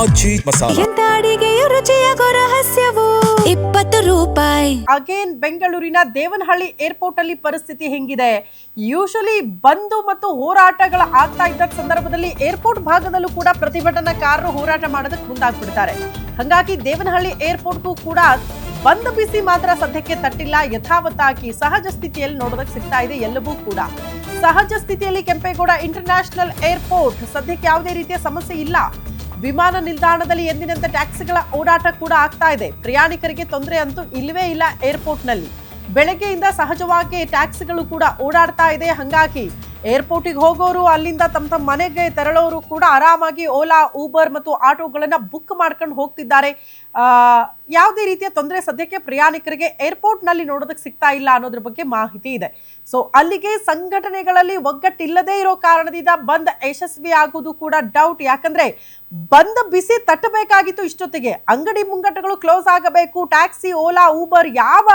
ಆಜಿ ಮಸಾಲ. ಎಂತ ಅಡಿಗೆಯ ರುಚಿಯಾಗೋ ರಹಸ್ಯವು 20 ರೂಪಾಯಿ. ಅಗೇನ್ ಬೆಂಗಳೂರಿನ ದೇವನಹಳ್ಳಿ ಏರ್ಪೋರ್ಟ್ ಅಲ್ಲಿ ಪರಿಸ್ಥಿತಿ ಹೆಂಗಿದೆ? ಯೂಶಲಿ ಬಂದು ಮತ್ತು ಹೋರಾಟಗಳ ಆಗ್ತಾ ಇದ್ದ ಸಂದರ್ಭದಲ್ಲಿ ಏರ್ಪೋರ್ಟ್ ಭಾಗದಲ್ಲೂ ಕೂಡ ಪ್ರತಿಭಟನಾಕಾರರು ಹೋರಾಟ ಮಾಡೋದಕ್ಕೆ ಮುಂದಾಗ್ಬಿಡ್ತಾರೆ. ಹಾಗಾಗಿ ದೇವನಹಳ್ಳಿ ಏರ್ಪೋರ್ಟ್ಗೂ ಕೂಡ ಬಂದ್ ಬಿಸಿ ಮಾತ್ರ ಸದ್ಯಕ್ಕೆ ತಟ್ಟಿಲ್ಲ. ಯಥಾವತ್ತಾಗಿ ಸಹಜ ಸ್ಥಿತಿಯಲ್ಲಿ ನೋಡೋದಕ್ಕೆ ಸಿಗ್ತಾ ಇದೆ. ಎಲ್ಲವೂ ಕೂಡ ಸಹಜ ಸ್ಥಿತಿಯಲ್ಲಿ ಕೆಂಪೇಗೌಡ ಇಂಟರ್ನ್ಯಾಷನಲ್ ಏರ್ಪೋರ್ಟ್ ಸದ್ಯಕ್ಕೆ ಯಾವುದೇ ರೀತಿಯ ಸಮಸ್ಯೆ ಇಲ್ಲ. ವಿಮಾನ ನಿಲ್ದಾಣದಲ್ಲಿ ಎಂದಿನಂತೆ ಟ್ಯಾಕ್ಸಿಗಳ ಓಡಾಟ ಕೂಡ ಆಗ್ತಾ ಇದೆ. ಪ್ರಯಾಣಿಕರಿಗೆ ತೊಂದರೆ ಅಂತೂ ಇಲ್ಲವೇ ಇಲ್ಲ. ಏರ್ಪೋರ್ಟ್ನಲ್ಲಿ ಬೆಳಗ್ಗೆಯಿಂದ ಸಹಜವಾಗಿ ಟ್ಯಾಕ್ಸಿಗಳು ಕೂಡ ಓಡಾಡ್ತಾ ಇದೆ. ಹಾಗಾಗಿ ಏರ್ಪೋರ್ಟಿಗೆ ಹೋಗೋರು, ಅಲ್ಲಿಂದ ತಮ್ಮ ಮನೆಗೆ ತೆರಳೋರು ಕೂಡ ಆರಾಮಾಗಿ ಓಲಾ, ಊಬರ್ ಮತ್ತು ಆಟೋಗಳನ್ನ ಬುಕ್ ಮಾಡ್ಕೊಂಡು ಹೋಗ್ತಿದ್ದಾರೆ. ಯಾವುದೇ ರೀತಿಯ ತೊಂದರೆ ಸದ್ಯಕ್ಕೆ ಪ್ರಯಾಣಿಕರಿಗೆ ಏರ್ಪೋರ್ಟ್ ನಲ್ಲಿ ನೋಡೋದಕ್ಕೆ ಸಿಗ್ತಾ ಇಲ್ಲ ಅನ್ನೋದ್ರ ಬಗ್ಗೆ ಮಾಹಿತಿ ಇದೆ. ಸೊ ಅಲ್ಲಿಗೆ ಸಂಘಟನೆಗಳಲ್ಲಿ ಒಗ್ಗಟ್ಟಿಲ್ಲದೆ ಇರೋ ಕಾರಣದಿಂದ ಬಂದ್ ಯಶಸ್ವಿ ಆಗುವುದು ಕೂಡ ಡೌಟ್. ಯಾಕಂದ್ರೆ ಬಂದ್ ಬಿಸಿ ತಟ್ಟಬೇಕಾಗಿತ್ತು ಇಷ್ಟೊತ್ತಿಗೆ. ಅಂಗಡಿ ಮುಂಗಟ್ಟುಗಳು ಕ್ಲೋಸ್ ಆಗಬೇಕು. ಟ್ಯಾಕ್ಸಿ, ಓಲಾ, ಊಬರ್ ಯಾವ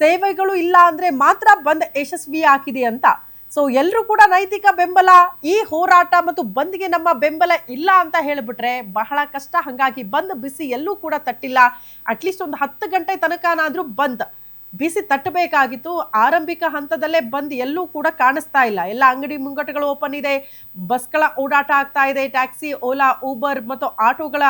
ಸೇವೆಗಳು ಇಲ್ಲ ಅಂದ್ರೆ ಮಾತ್ರ ಬಂದ್ ಯಶಸ್ವಿ ಆಗಿದೆ ಅಂತ. ಸೊ ಎಲ್ಲರೂ ಕೂಡ ನೈತಿಕ ಬೆಂಬಲ, ಈ ಹೋರಾಟ ಮತ್ತು ಬಂದ್ಗೆ ನಮ್ಮ ಬೆಂಬಲ ಇಲ್ಲ ಅಂತ ಹೇಳಿಬಿಟ್ರೆ ಬಹಳ ಕಷ್ಟ. ಹಾಗಾಗಿ ಬಂದ್ ಬಿಸಿ ಎಲ್ಲೂ ಕೂಡ ತಟ್ಟಿಲ್ಲ. ಅಟ್ಲೀಸ್ಟ್ ಒಂದು 10 ಗಂಟೆ ತನಕನಾದ್ರೂ ಬಂದ್ ಬಿಸಿ ತಟ್ಟಬೇಕಾಗಿತ್ತು. ಆರಂಭಿಕ ಹಂತದಲ್ಲೇ ಬಂದ್ ಎಲ್ಲೂ ಕೂಡ ಕಾಣಿಸ್ತಾ ಇಲ್ಲ. ಎಲ್ಲ ಅಂಗಡಿ ಮುಂಗಟ್ಟುಗಳು ಓಪನ್ ಇದೆ, ಬಸ್ಗಳ ಓಡಾಟ ಆಗ್ತಾ ಇದೆ. ಟ್ಯಾಕ್ಸಿ, ಓಲಾ, ಊಬರ್ ಮತ್ತು ಆಟೋಗಳ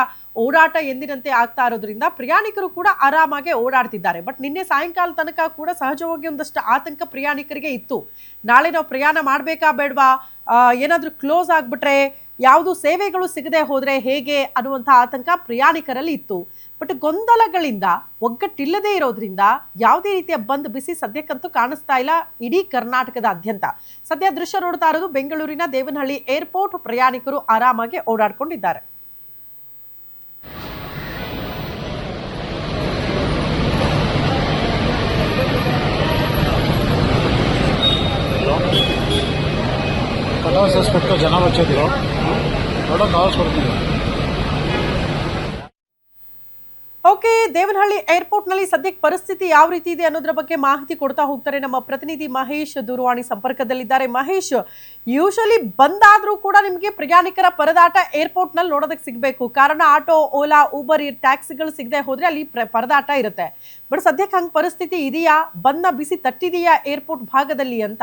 ಓಡಾಟ ಎಂದಿನಂತೆ ಆಗ್ತಾ ಇರೋದ್ರಿಂದ ಪ್ರಯಾಣಿಕರು ಕೂಡ ಆರಾಮಾಗಿ ಓಡಾಡ್ತಿದ್ದಾರೆ. ಬಟ್ ನಿನ್ನೆ ಸಾಯಂಕಾಲ ತನಕ ಕೂಡ ಸಹಜವಾಗಿ ಒಂದಷ್ಟು ಆತಂಕ ಪ್ರಯಾಣಿಕರಿಗೆ ಇತ್ತು. ನಾಳೆ ನಾವು ಪ್ರಯಾಣ ಮಾಡಬೇಕಾ ಬೇಡವಾ, ಏನಾದರೂ ಕ್ಲೋಸ್ ಆಗ್ಬಿಟ್ರೆ, ಯಾವುದು ಸೇವೆಗಳು ಸಿಗದೆ ಹೋದ್ರೆ ಹೇಗೆ ಅನ್ನುವಂಥ ಆತಂಕ ಪ್ರಯಾಣಿಕರಲ್ಲಿ ಇತ್ತು. ಬಟ್ ಗೊಂದಲಗಳಿಂದ ಒಗ್ಗಟ್ಟಿಲ್ಲದೆ ಇರೋದ್ರಿಂದ ಯಾವುದೇ ರೀತಿಯ ಬಂದ್ ಬಿಸಿ ಸದ್ಯಕ್ಕಂತೂ ಕಾಣಿಸ್ತಾ ಇಲ್ಲ ಇಡೀ ಕರ್ನಾಟಕದಾದ್ಯಂತ. ಸದ್ಯ ದೃಶ್ಯ ನೋಡ್ತಾ ಇರೋದು ಬೆಂಗಳೂರಿನ ದೇವನಹಳ್ಳಿ ಏರ್ಪೋರ್ಟ್. ಪ್ರಯಾಣಿಕರು ಆರಾಮಾಗಿ ಓಡಾಡ್ಕೊಂಡಿದ್ದಾರೆ. ಜನ ಬಚ್ಚಿದ್ರು ಓಕೆ, ದೇವನಹಳ್ಳಿ ಏರ್ಪೋರ್ಟ್ ನಲ್ಲಿ ಸದ್ಯಕ್ಕೆ ಪರಿಸ್ಥಿತಿ ಯಾವ ರೀತಿ ಇದೆ ಅನ್ನೋದ್ರ ಬಗ್ಗೆ ಮಾಹಿತಿ ಕೊಡ್ತಾ ಹೋಗ್ತಾರೆ ನಮ್ಮ ಪ್ರತಿನಿಧಿ ಮಹೇಶ್. ದೂರವಾಣಿ ಸಂಪರ್ಕದಲ್ಲಿದ್ದಾರೆ. ಮಹೇಶ್, ಯೂಶಲಿ ಬಂದಾದ್ರೂ ಕೂಡ ನಿಮಗೆ ಪ್ರಯಾಣಿಕರ ಪರದಾಟ ಏರ್ಪೋರ್ಟ್ ನಲ್ಲಿ ನೋಡೋದಕ್ಕೆ ಸಿಗ್ಬೇಕು. ಕಾರಣ ಆಟೋ, ಓಲಾ, ಊಬರ್ ಟ್ಯಾಕ್ಸಿಗಳು ಸಿಗದೆ ಹೋದ್ರೆ ಅಲ್ಲಿ ಪರದಾಟ ಇರುತ್ತೆ. ಬಟ್ ಸದ್ಯಕ್ಕೆ ಹಂಗ್ ಪರಿಸ್ಥಿತಿ ಇದೆಯಾ? ಬಂದ ಬಿಸಿ ತಟ್ಟಿದೆಯಾ ಏರ್ಪೋರ್ಟ್ ಭಾಗದಲ್ಲಿ ಅಂತ?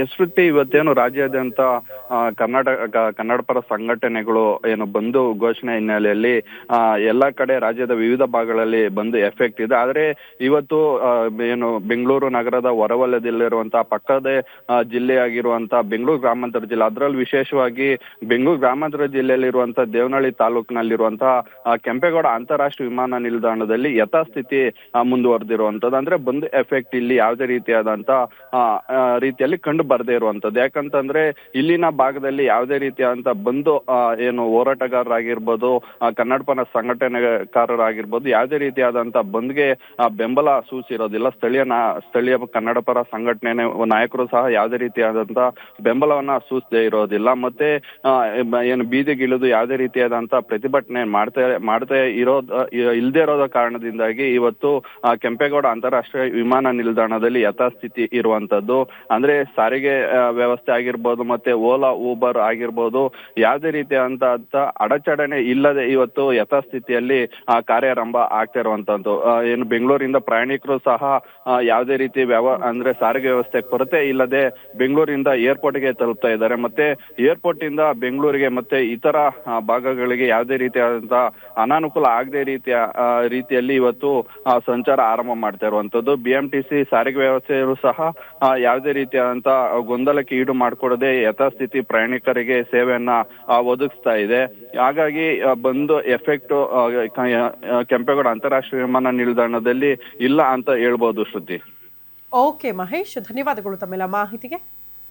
ಎಸ್ಬಿಟಿ ಇವತ್ತೇನು ರಾಜ್ಯಾದ್ಯಂತ ಕನ್ನಡ ಪರ ಸಂಘಟನೆಗಳು ಏನು ಬಂದು ಘೋಷಣೆ ಹಿನ್ನೆಲೆಯಲ್ಲಿ ಎಲ್ಲಾ ಕಡೆ ರಾಜ್ಯದ ವಿವಿಧ ಭಾಗಗಳಲ್ಲಿ ಬಂದು ಎಫೆಕ್ಟ್ ಇದೆ. ಆದ್ರೆ ಇವತ್ತು ಏನು ಬೆಂಗಳೂರು ನಗರದ ಹೊರವಲಯದಲ್ಲಿರುವಂತಹ ಪಕ್ಕದ ಜಿಲ್ಲೆಯಾಗಿರುವಂತಹ ಬೆಂಗಳೂರು ಗ್ರಾಮಾಂತರ ಜಿಲ್ಲೆ, ಅದರಲ್ಲಿ ವಿಶೇಷವಾಗಿ ಬೆಂಗಳೂರು ಗ್ರಾಮಾಂತರ ಜಿಲ್ಲೆಯಲ್ಲಿರುವಂತಹ ದೇವನಹಳ್ಳಿ ತಾಲೂಕಿನಲ್ಲಿರುವಂತಹ ಕೆಂಪೇಗೌಡ ಅಂತಾರಾಷ್ಟ್ರೀಯ ವಿಮಾನ ನಿಲ್ದಾಣದಲ್ಲಿ ಯಥಾಸ್ಥಿತಿ ಮುಂದುವರೆದಿರುವಂತದ್ದು. ಅಂದ್ರೆ ಬಂದು ಎಫೆಕ್ಟ್ ಇಲ್ಲಿ ಯಾವುದೇ ರೀತಿಯಾದಂತ ರೀತಿಯಲ್ಲಿ ಕಂಡು ಬರದೇ ಇರುವಂತದ್ದು. ಯಾಕಂತಂದ್ರೆ ಇಲ್ಲಿನ ಭಾಗದಲ್ಲಿ ಯಾವುದೇ ರೀತಿಯಾದಂತ ಬಂದು ಏನು ಹೋರಾಟಗಾರರಾಗಿರ್ಬೋದು, ಕನ್ನಡ ಪರ ಸಂಘಟನೆಕಾರರಾಗಿರ್ಬೋದು, ಯಾವುದೇ ರೀತಿಯಾದಂತ ಬಂದ್ಗೆ ಬೆಂಬಲ ಸೂಚಿರೋದಿಲ್ಲ. ಸ್ಥಳೀಯ ಕನ್ನಡ ಪರ ಸಂಘಟನೆ ನಾಯಕರು ಸಹ ಯಾವುದೇ ರೀತಿಯಾದಂತ ಬೆಂಬಲವನ್ನ ಸೂಚಿಸದೇ ಇರೋದಿಲ್ಲ. ಮತ್ತೆ ಏನು ಬೀದಿಗಿಳಿದು ಯಾವುದೇ ರೀತಿಯಾದಂತ ಪ್ರತಿಭಟನೆ ಮಾಡ್ತಾ ಇಲ್ಲದೆ ಇರೋದ ಕಾರಣದಿಂದಾಗಿ ಇವತ್ತು ಕೆಂಪೇಗೌಡ ಅಂತಾರಾಷ್ಟ್ರೀಯ ವಿಮಾನ ನಿಲ್ದಾಣದಲ್ಲಿ ಯಥಾಸ್ಥಿತಿ ಇರುವಂತದ್ದು. ಅಂದ್ರೆ ಸಾರಿಗೆ ವ್ಯವಸ್ಥೆ ಆಗಿರ್ಬೋದು, ಮತ್ತೆ ಓಲಾ, ಊಬರ್ ಆಗಿರ್ಬೋದು, ಯಾವುದೇ ರೀತಿಯಾದಂತ ಅಡಚಣೆ ಇಲ್ಲದೆ ಇವತ್ತು ಯಥಾಸ್ಥಿತಿಯಲ್ಲಿ ಕಾರ್ಯಾರಂಭ ಆಗ್ತಾ ಇರುವಂತದ್ದು. ಏನು ಬೆಂಗಳೂರಿಂದ ಪ್ರಯಾಣಿಕರು ಸಹ ಯಾವುದೇ ರೀತಿ ಅಂದ್ರೆ ಸಾರಿಗೆ ವ್ಯವಸ್ಥೆ ಕೊರತೆ ಇಲ್ಲದೆ ಬೆಂಗಳೂರಿಂದ ಏರ್ಪೋರ್ಟ್ಗೆ ತಲುಪ್ತಾ ಇದ್ದಾರೆ. ಮತ್ತೆ ಏರ್ಪೋರ್ಟ್ ಇಂದ ಬೆಂಗಳೂರಿಗೆ ಮತ್ತೆ ಇತರ ಭಾಗಗಳಿಗೆ ಯಾವುದೇ ರೀತಿಯಾದಂತಹ ಅನಾನುಕೂಲ ಆಗದೆ ರೀತಿಯಲ್ಲಿ ಇವತ್ತು ಸಂಚಾರ ಆರಂಭ ಮಾಡ್ತಾ ಇರುವಂತದ್ದು. BMTC ಸಾರಿಗೆ ವ್ಯವಸ್ಥೆಯರು ಸಹ ಯಾವುದೇ ರೀತಿಯಾದಂತ ಗೊಂದಲಕ್ಕೆ ಈಡು ಮಾಡಿಕೊಡದೆ ಯಥಾಸ್ಥಿತಿ ಪ್ರಯಾಣಿಕರಿಗೆ ಸೇವೆಯನ್ನ ಒದಗಿಸ್ತಾ ಇದೆ. ಹಾಗಾಗಿ ಬಂದು ಎಫೆಕ್ಟ್ ಕೆಂಪೇಗೌಡ ಅಂತಾರಾಷ್ಟ್ರೀಯ ವಿಮಾನ ನಿಲ್ದಾಣದಲ್ಲಿ ಇಲ್ಲ ಅಂತ ಹೇಳ್ಬೋದು. ಶ್ರುತಿ. ಓಕೆ ಮಹೇಶ್, ಧನ್ಯವಾದಗಳು ತಮ್ಮೆಲ್ಲ ಮಾಹಿತಿಗೆ.